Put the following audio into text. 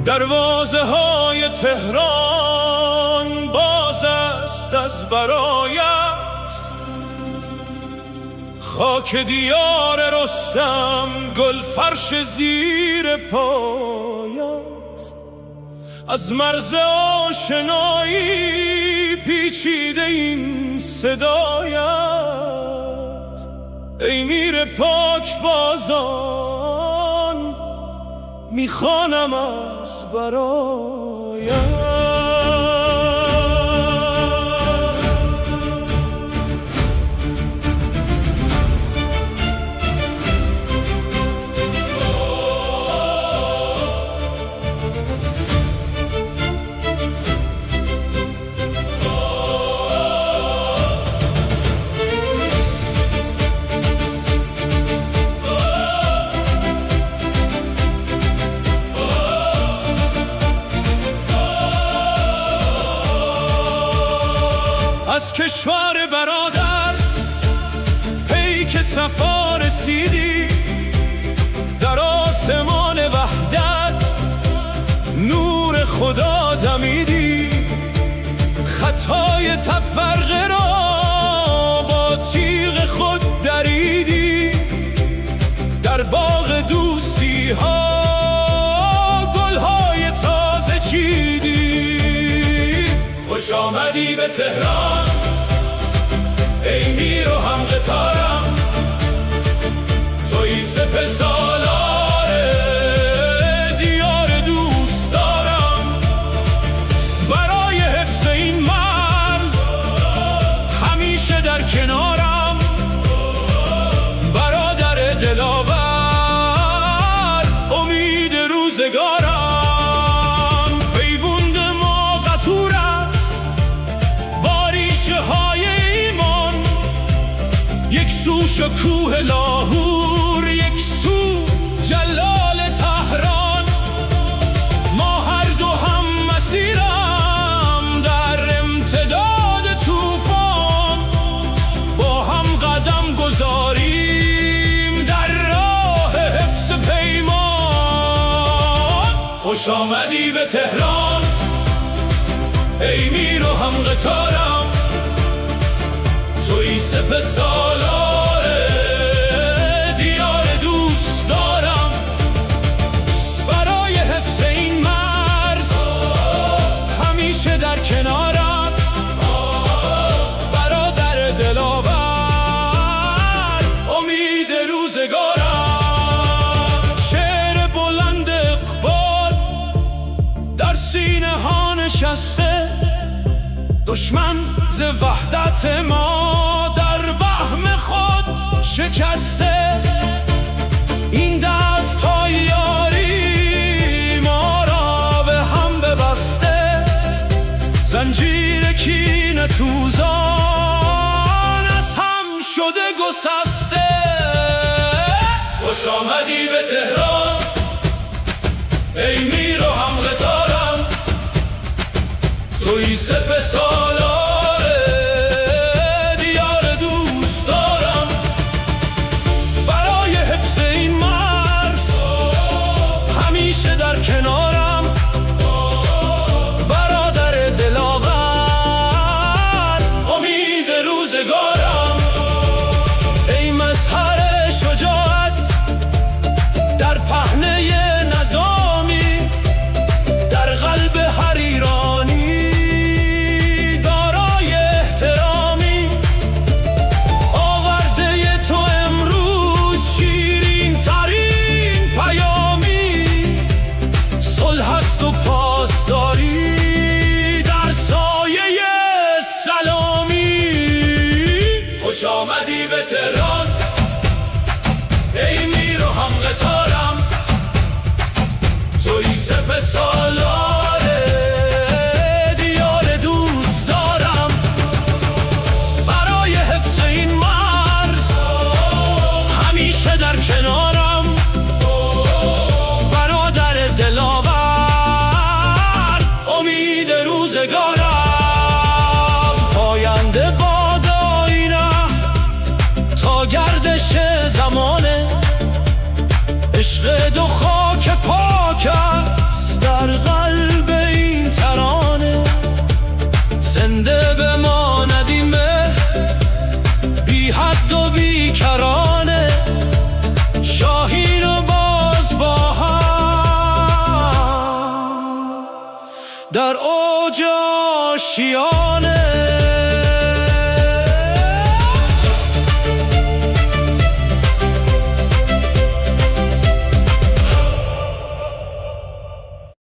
دروازه های تهران باز است از برایت، خاک دیار رستم گل فرش زیر پایت. از مرز آشنایی پیچیده این صدایت، ای میر پاک بازان میخوانم از برایت. از کشور برادر پیک صفا رسیدی، در آسمان وحدت نور خدا دمیدی. خطای تفرقه را با تیغ خود دریدی، در باغ دوستی ها گلهای تازه چیدی. خوش آمدی به تهران ای میر و هم قطارم، توی سپه سالار دیار دوست دارم. برای حفظ این مرز همیشه در کنارم، برادر دلاور امید روزگارم. پیوند ما قطور است با ریشه های ایمان، یک سو شکوه لاهور، یک سو جلال تهران. ما هر دو هم مسیرم در امتداد طوفان، با هم قدم گذاریم در راه حفظ پیمان. خوش آمدی به تهران ای میر و هم قطارم، توی سپه سالار دیار دوست دارم. برای حفظ این مرز همیشه در کنارم، برادر دلاور امید روزگارم. شعر بلند اقبال در سینه ها نشسته، دشمن ز وحدت ما در وهم خود شکسته. این دست های یاری ما را به هم ببسته، زنجیر کینه توزان از هم شده گسسته. خوش آمدی به تهران ای میر و هم قطارم، توی سپه سالار دیار دوست دارم. برای حفظ این مرز همیشه در کنارم، برادر دلاور امید روزگارم. ای مظهر شجاعت در پهنه نظامی، در قلب هر ایرانی آشیانه